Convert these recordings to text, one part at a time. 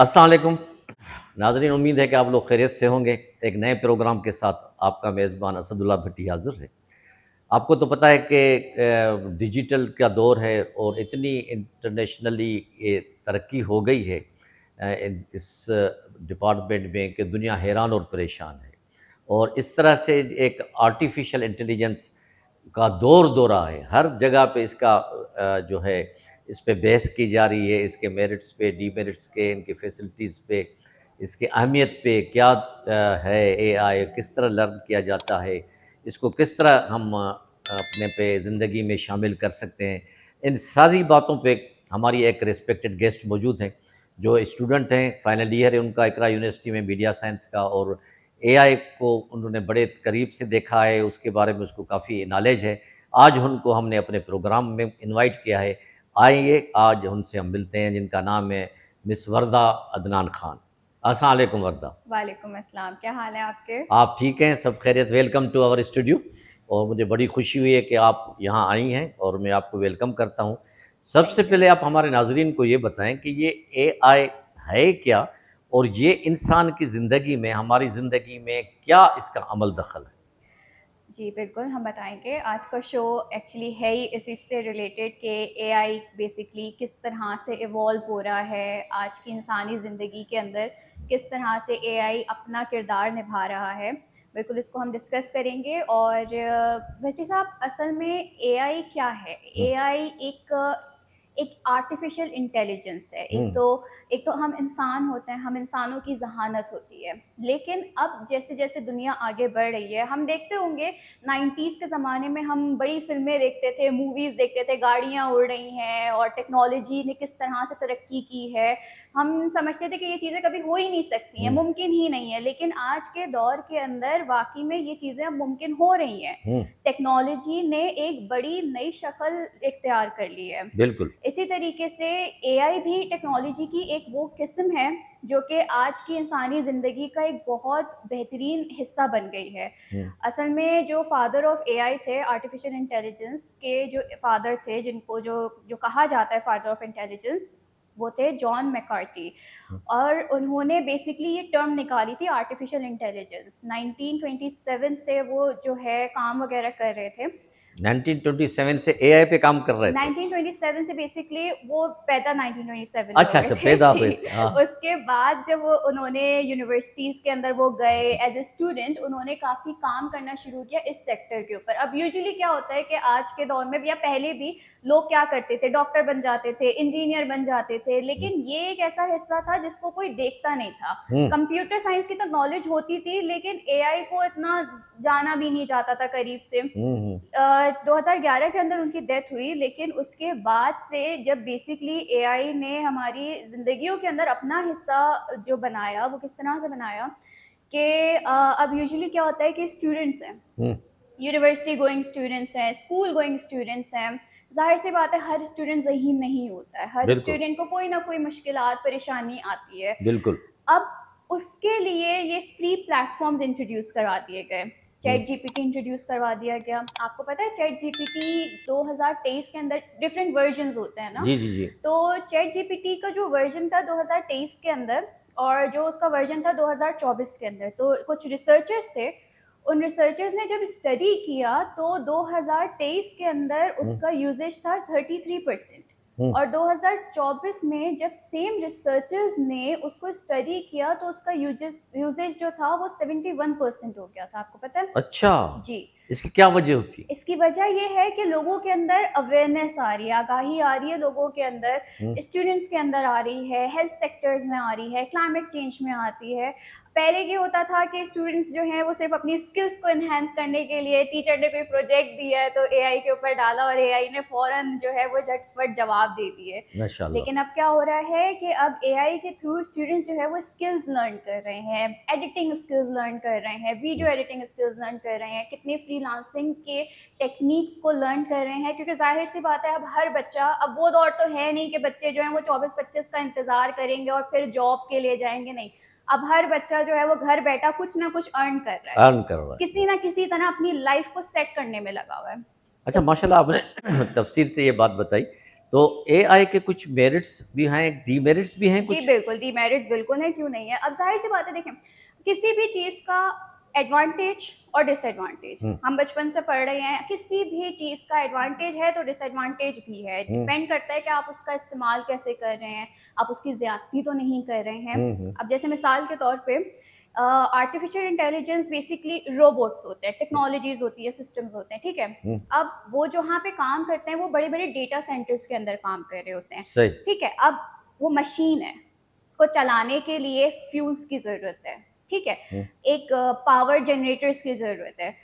अस्सलाम वालेकुम नाज़रीन, उम्मीद है कि आप लोग खैरियत से होंगे। एक नए प्रोग्राम के साथ आपका मेज़बान असदुल्ला भट्टी हाज़िर है। आपको तो पता है कि डिजिटल का दौर है और इतनी इंटरनेशनली ये तरक्की हो गई है इस डिपार्टमेंट में कि दुनिया हैरान और परेशान है। और इस तरह से एक आर्टिफिशियल इंटेलिजेंस का दौर दौरा है, हर जगह पे इसका जो है इस पे बहस की जा रही है, इसके मेरिट्स पे, डीमेरिट्स के, इनकी फैसिलिटीज़ पे, इसकी अहमियत पे क्या है एआई, किस तरह लर्न किया जाता है, इसको किस तरह हम अपने पे ज़िंदगी में शामिल कर सकते हैं। इन सारी बातों पे हमारी एक रिस्पेक्टेड गेस्ट मौजूद हैं, जो स्टूडेंट हैं, फाइनल ईयर है उनका इकरा यूनिवर्सिटी में मीडिया साइंस का, और एआई को उन्होंने बड़े करीब से देखा है, उसके बारे में उसको काफ़ी नॉलेज है। आज उनको हमने अपने प्रोग्राम में इनवाइट किया है। आइए आज उनसे हम मिलते हैं, जिनका नाम है मिस वर्दा अदनान खान। अस्सलाम वालेकुम वर्दा। वालेकुम अस्सलाम। क्या हाल है आपके? आप ठीक हैं? सब खैरियत? Welcome to our studio. और मुझे बड़ी खुशी हुई है कि आप यहाँ आई हैं और मैं आपको वेलकम करता हूँ। सबसे थैंक यू। पहले आप हमारे नाज़रीन को ये बताएं कि ये एआई है क्या, और ये इंसान की ज़िंदगी में, हमारी ज़िंदगी में क्या इसका अमल दखल है? जी, बिल्कुल हम बताएँगे। आज का शो एक्चुअली है ही इसी से रिलेटेड कि एआई बेसिकली किस तरह से इवॉल्व हो रहा है, आज की इंसानी ज़िंदगी के अंदर किस तरह से एआई अपना किरदार निभा रहा है। बिल्कुल इसको हम डिस्कस करेंगे। और भट्टी साहब, असल में एआई क्या है? हम्म, एआई एक आर्टिफ़िशियल इंटेलिजेंस है। हम्म, एक तो हम इंसान होते हैं, हम इंसानों की ज़हानत होती है। लेकिन अब जैसे-जैसे दुनिया आगे बढ़ रही है, हम देखते होंगे 90s के ज़माने में हम बड़ी फ़िल्में देखते थे, मूवीज़ देखते थे, गाड़ियाँ उड़ रही हैं और टेक्नोलॉजी ने किस तरह से तरक्की की है। हम समझते थे कि ये चीज़ें कभी हो ही नहीं सकती हैं, हम्म, मुमकिन ही नहीं है। लेकिन आज के दौर के अंदर वाक़ई में ये चीज़ें अब मुमकिन हो रही हैं। हम्म, टेक्नोलॉजी ने एक बड़ी नई शक्ल इख्तियार कर ली है। बिल्कुल। इसी तरीके से एआई भी टेक्नोलॉजी की एक वो किस्म है जो कि आज की इंसानी ज़िंदगी का एक बहुत बेहतरीन हिस्सा बन गई है। हम्म, असल में जो फादर ऑफ एआई थे, आर्टिफिशियल इंटेलिजेंस के जो फादर थे, जिनको जो जो कहा जाता है फादर ऑफ इंटेलिजेंस, वो थे जॉन मैकार्टी। हम्म। और उन्होंने बेसिकली ये टर्म निकाली थी आर्टिफिशियल इंटेलिजेंस। 1927 से वो जो है काम वगैरह कर रहे थे। 1927 से एआई पे काम कर रहे थे? 1927 से बेसिकली वो पैदा 1927 में हो अच्छा, गए अच्छा, थे। पैदा हुए जी। थे, हाँ। उसके बाद जब उन्होंने यूनिवर्सिटीज़ के अंदर वो गए एज़ ए स्टूडेंट, उन्होंने काफ़ी काम करना शुरू किया इस सेक्टर के ऊपर। अब यूजुअली क्या होता है कि आज के दौर में या पहले भी लोग क्या करते थे, डॉक्टर बन जाते थे, इंजीनियर बन जाते थे, हम्म, लेकिन ये एक ऐसा हिस्सा था जिसको कोई देखता नहीं था। हम्म, कंप्यूटर साइंस की तो नॉलेज होती थी, लेकिन एआई को इतना जाना भी नहीं जाता था करीब से। हम्म, 2011 के अंदर उनकी डेथ हुई, लेकिन उसके बाद से जब बेसिकली एआई ने हमारी ज़िंदगियों के अंदर अपना हिस्सा जो बनाया, वो किस तरह से बनाया कि अब यूजुअली क्या होता है कि स्टूडेंट्स हैं, हम्म, यूनिवर्सिटी गोइंग स्टूडेंट्स हैं, स्कूल गोइंग स्टूडेंट्स हैं। ज़ाहिर सी बात है, हर स्टूडेंट ज़हीन नहीं होता है, हर बिल्कुल, स्टूडेंट को कोई ना कोई मुश्किलात, परेशानी आती है। बिल्कुल। अब उसके लिए ये फ्री प्लेटफ़ॉर्म्स इंट्रोड्यूस करा दिए गए। हम्म, चैट जीपीटी इंट्रोड्यूस करवा दिया गया। आपको पता है चैट जीपीटी 2023 के अंदर डिफरेंट वर्जन्स होते हैं ना? जी, जी, जी। तो चैट जीपीटी का जो वर्जन था 2023 के अंदर, और जो उसका वर्जन था 2024 के अंदर, तो कुछ रिसर्चर्स थे, उन रिसर्चर्स ने जब स्टडी किया तो 2023 के अंदर हम्म, उसका यूजेज था 33%। हम्म, और 2024 में जब सेम रिसर्चर्स ने उसको स्टडी किया तो उसका यूजेज यूजेज जो था वो 71% हो गया था। आपको पता है? अच्छा, जी। इसकी क्या वजह होती है? इसकी वजह ये है कि लोगों के अंदर अवेयरनेस आ रही है, आगाही आ रही है लोगों के अंदर, हम्म, स्टूडेंट्स के अंदर आ रही है, हेल्थ सेक्टर्स में आ रही है, क्लाइमेट चेंज में आती है। पहले ये होता था कि स्टूडेंट्स जो हैं वो सिर्फ अपनी स्किल्स को एनहांस करने के लिए टीचर ने कोई प्रोजेक्ट दिया है तो एआई के ऊपर डाला और एआई ने फ़ौरन जो है वो झटपट जवाब दे दिए। माशाल्लाह। लेकिन अब क्या हो रहा है कि अब एआई के थ्रू स्टूडेंट्स जो है वो स्किल्स लर्न कर रहे हैं, एडिटिंग स्किल्स लर्न कर रहे हैं, वीडियो हम्म, एडिटिंग स्किल्स लर्न कर रहे हैं, कितने फ्रीलांसिंग के टेक्निक्स को लर्न कर रहे हैं। क्योंकि ज़ाहिर सी बात है, अब हर बच्चा, अब वो दौर तो है नहीं कि बच्चे जो हैं वो 24-25 का इंतज़ार करेंगे और फिर जॉब के लिए जाएंगे, नहीं। अब हर बच्चा जो है वो घर बैठा कुछ ना कुछ अर्न कर रहा है, अर्न कर रहा है। किसी ना किसी तरह अपनी लाइफ को सेट करने में लगा हुआ है। अच्छा, तो माशाल्लाह आपने तफसीर से ये बात बताई। तो एआई के कुछ मेरिट्स भी हैं, डीमेरिट्स भी हैं जी कुछ? बिल्कुल, डीमेरिट्स बिल्कुल है, क्यों नहीं है। अब ज़ाहिर सी बात है, देखें, किसी भी चीज़ का एडवांटेज और डिसएडवांटेज हुँ, हम बचपन से पढ़ रहे हैं। किसी भी चीज़ का एडवांटेज है तो डिसएडवांटेज भी है। हुँ, डिपेंड करता है कि आप उसका इस्तेमाल कैसे कर रहे हैं, आप उसकी ज़्यादती तो नहीं कर रहे हैं। हुँ, हुँ, अब जैसे मिसाल के तौर पे आर्टिफिशियल इंटेलिजेंस बेसिकली रोबोट्स होते हैं, टेक्नोलॉजीज़ होती है, सिस्टम्स होते हैं, ठीक है? हुँ, अब वो जहाँ पे काम करते हैं वो बड़े-बड़े डेटा सेंटर्स के अंदर काम कर रहे होते हैं, सही। ठीक है? अब वो मशीन है, उसको चलाने के लिए फ्यूल्स की ज़रूरत है, ठीक है? हुँ, एक पावर जनरेटर्स की ज़रूरत है।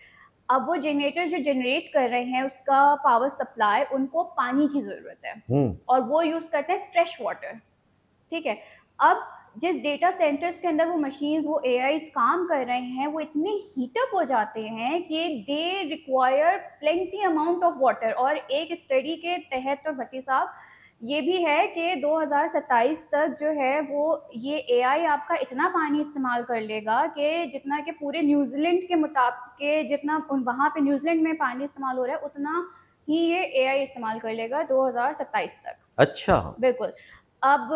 अब वो जनरेटर जो जनरेट कर रहे हैं उसका पावर सप्लाई, उनको पानी की ज़रूरत है हुँ, और वो यूज़ करते हैं फ्रेश वाटर, ठीक है? अब जिस डेटा सेंटर्स के अंदर वो मशीन्स, वो एआईज़ काम कर रहे हैं, वो इतने हीट अप हो जाते हैं कि they require plenty amount of water. और एक स्टडी के तहत तो भट्टी साहब ये भी है कि 2027 तक जो है वो ये एआई आपका इतना पानी इस्तेमाल कर लेगा कि जितना कि पूरे न्यूजीलैंड के के जितना वहाँ पे न्यूजीलैंड में पानी इस्तेमाल हो रहा है उतना ही ये एआई इस्तेमाल कर लेगा 2027 तक। अच्छा, बिल्कुल। अब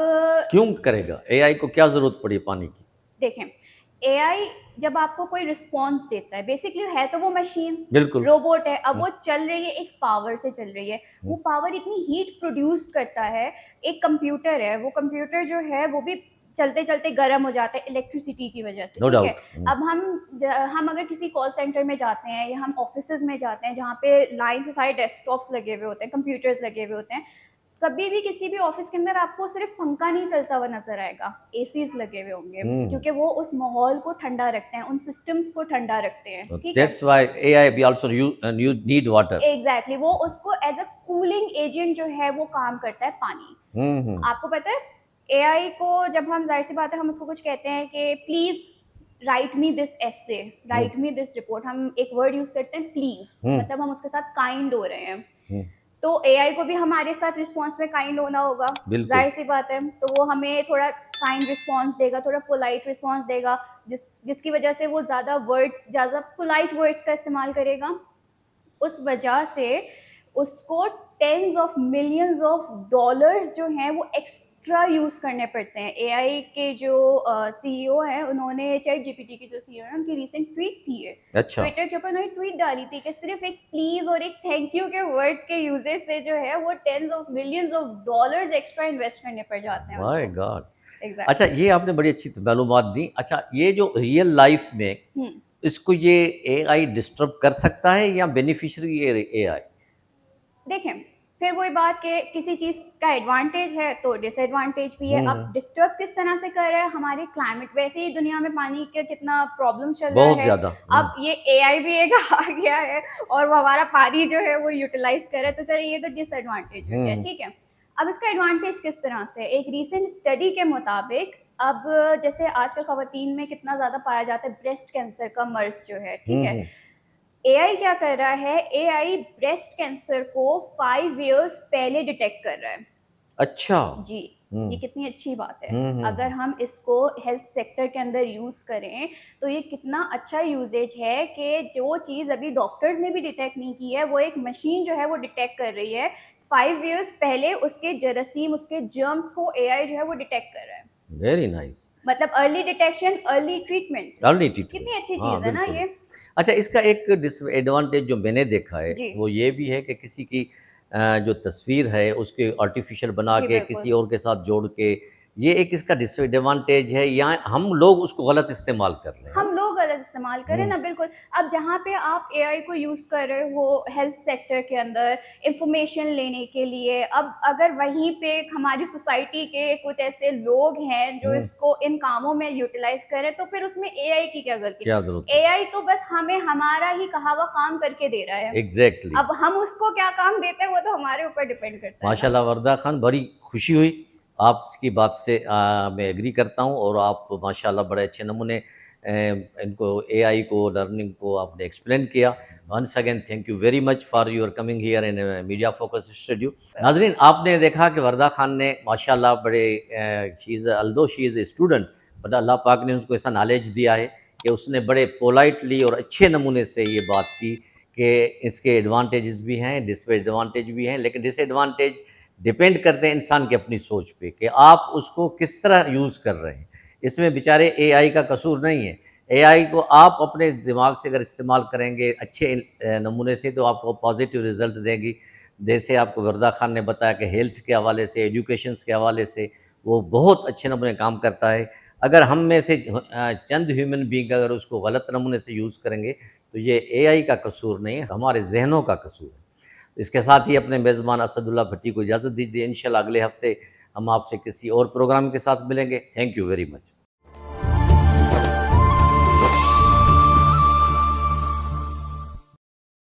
क्यों करेगा? एआई को क्या ज़रूरत पड़ी पानी की? देखें, एआई जब आपको कोई रिस्पॉन्स देता है, बेसिकली है तो वो मशीन, बिल्कुल। रोबोट है। अब हुँ, वो चल रही है एक पावर से चल रही है, हुँ, वो पावर इतनी हीट प्रोड्यूस करता है। एक कंप्यूटर है, वो कंप्यूटर जो है वो भी चलते चलते गर्म हो जाता है इलेक्ट्रिसिटी की वजह से, नो ठीक है? डाउट। हुँ, अब हम अगर किसी कॉल सेंटर में जाते हैं या हम ऑफिसेज में जाते हैं जहाँ पे लाइन से सारे डेस्कटॉप्स लगे हुए होते हैं, कंप्यूटर्स लगे हुए होते हैं, कभी भी किसी भी ऑफिस के अंदर आपको सिर्फ पंखा नहीं चलता हुआ नजर आएगा, एसीज लगे हुए होंगे, हुँ, क्योंकि वो उस माहौल को ठंडा रखते हैं, उन सिस्टम्स को ठंडा रखते हैं, so ठीक है? that's why AI we also you need water. Exactly वो उसको एज अ कूलिंग एजेंट जो है वो काम करता है पानी। हुँ, हुँ, आपको पता है, एआई को जब हम, जाहिर सी बात है, हम उसको कुछ कहते हैं कि please right me this essay, hmm, right me this report, हम एक वर्ड यूज करते हैं प्लीज, हुँ, मतलब हम उसके साथ काइंड हो रहे हैं। हुँ, तो एआई को भी हमारे साथ रिस्पॉन्स में काइंड होना होगा, बिल्कुल। जाहिर सी बात है। तो वो हमें थोड़ा काइंड रिस्पॉन्स देगा, थोड़ा पोलाइट रिस्पॉन्स देगा, जिसकी वजह से वो ज़्यादा पोलाइट वर्ड्स का इस्तेमाल करेगा। उस वजह से उसको tens of millions of dollars जो हैं वो एक्स्ट्रा यूज़ करने पड़ते हैं। एआई के जो सीईओ हैं, उन्होंने चैट जीपीटी की जो सीईओ है उनकी रीसेंट ट्वीट थी है, अच्छा, ट्विटर के ऊपर उन्होंने ट्वीट डाली थी कि सिर्फ एक प्लीज़ और एक थैंक यू के वर्ड के यूजेज से जो है वो tens of millions of dollars extra invest करने पड़ जाते हैं माय उनको। गॉड! अच्छा, एग्जैक्टली। ये आपने बड़ी अच्छी मालूमात दी। अच्छा, ये जो रियल लाइफ में इसको ये एआई डिस्टर्ब कर सकता है या बेनिफिशियरी ये एआई? देखें, फिर वही बात कि किसी चीज़ का एडवांटेज है तो डिसएडवांटेज भी है। हुँ, अब हुँ, डिस्टर्ब किस तरह से कर रहा है हमारे क्लाइमेट, वैसे ही दुनिया में पानी का कितना प्रॉब्लम चल रहा बहुत है। ज़्यादा। हुँ, अब ये एआई भी एक आ गया है और वो हमारा पानी जो है वो यूटिलाइज कर रहा है, तो चलिए ये तो डिसएडवांटेज हो गया, हुँ, ठीक है? अब इसका एडवांटेज किस तरह से, एक रीसेंट स्टडी के मुताबिक, अब जैसे आजकल खवातीन में कितना ज़्यादा पाया जाता है ब्रेस्ट कैंसर का मर्ज जो है, ठीक हुँ, है? हुँ, एआई क्या कर रहा है, एआई ब्रेस्ट कैंसर को 5 इयर्स पहले डिटेक्ट कर रहा है। अच्छा। जी, ये हुँ, कितनी अच्छी बात है। हुँ, हुँ, अगर हुँ, हम इसको हेल्थ सेक्टर के अंदर यूज़ करें तो ये कितना अच्छा यूजेज है कि जो चीज़ अभी डॉक्टर्स ने भी डिटेक्ट नहीं की है वो एक मशीन जो है वो डिटेक्ट कर रही है। 5 इयर्स पहले उसके जरासीम, उसके जर्म्स को एआई जो है वो डिटेक्ट कर रहा है। Very nice. मतलब early detection, early treatment. Early treatment. कितनी अच्छी हाँ, चीज़ है ना बिल्कुल। ये? अच्छा, इसका एक डिसएडवांटेज जो मैंने देखा है, जी, वो ये भी है कि किसी की जो तस्वीर है, उसके आर्टिफ़िशियल बना जी के बिल्कुल। किसी और के साथ जोड़ के, ये एक इसका डिसएडवांटेज है या हम लोग उसको गलत इस्तेमाल कर रहे हैं, है हम ना? लोग गलत इस्तेमाल करें हुँ, ना, बिल्कुल। अब जहाँ पे आप एआई को यूज़ कर रहे हो हेल्थ सेक्टर के अंदर इंफॉर्मेशन लेने के लिए, अब अगर वहीं पे हमारी सोसाइटी के कुछ ऐसे लोग हैं जो हुँ, इसको इन कामों में यूटिलाइज करें, तो फिर उसमें एआई की क्या गलती? क्या ज़रूरत है? एआई तो बस हमें हमारा ही कहा हुआ काम करके दे रहा है। एग्ज़ैक्टली। अब हम उसको क्या काम देते हैं वो तो हमारे ऊपर डिपेंड करता है ना। माशाल्लाह वर्दा खान, बड़ी खुशी हुई आपकी बात से, मैं एग्री करता हूँ और आप माशाल्लाह बड़े अच्छे नमूने इनको एआई को, लर्निंग को आपने एक्सप्लेन किया। Once again thank you very much for your coming here in media focus studio. नाज़रीन, आपने देखा कि वर्दा खान ने माशाल्लाह बड़े she is also she is a student, but Allah पाक ने उसको ऐसा नॉलेज दिया है कि उसने बड़े पोलाइटली और अच्छे नमूने से ये बात की कि इसके एडवांटेजेस भी हैं, डिसएडवांटेज भी हैं, लेकिन डिसएडवांटेज डिपेंड करते हैं इंसान की अपनी सोच पे कि आप उसको किस तरह यूज़ कर रहे हैं। इसमें बेचारे एआई का कसूर नहीं है। एआई को आप अपने दिमाग से अगर इस्तेमाल करेंगे अच्छे नमूने से तो आपको पॉजिटिव रिजल्ट देगी। जैसे आपको वरदा खान ने बताया कि हेल्थ के हवाले से, एजुकेशन के हवाले से वो बहुत अच्छे नमूने काम करता है। अगर हम में से चंद ह्यूमन बीइंग अगर उसको गलत नमूने से यूज़ करेंगे तो ये एआई का कसूर नहीं है, हमारे ज़हनों का कसूर है। इसके साथ ही अपने मेज़बान असदुल्ला भट्टी को इजाज़त दीजिए। इंशाल्लाह अगले हफ़्ते हम आपसे किसी और प्रोग्राम के साथ मिलेंगे। Thank you very much.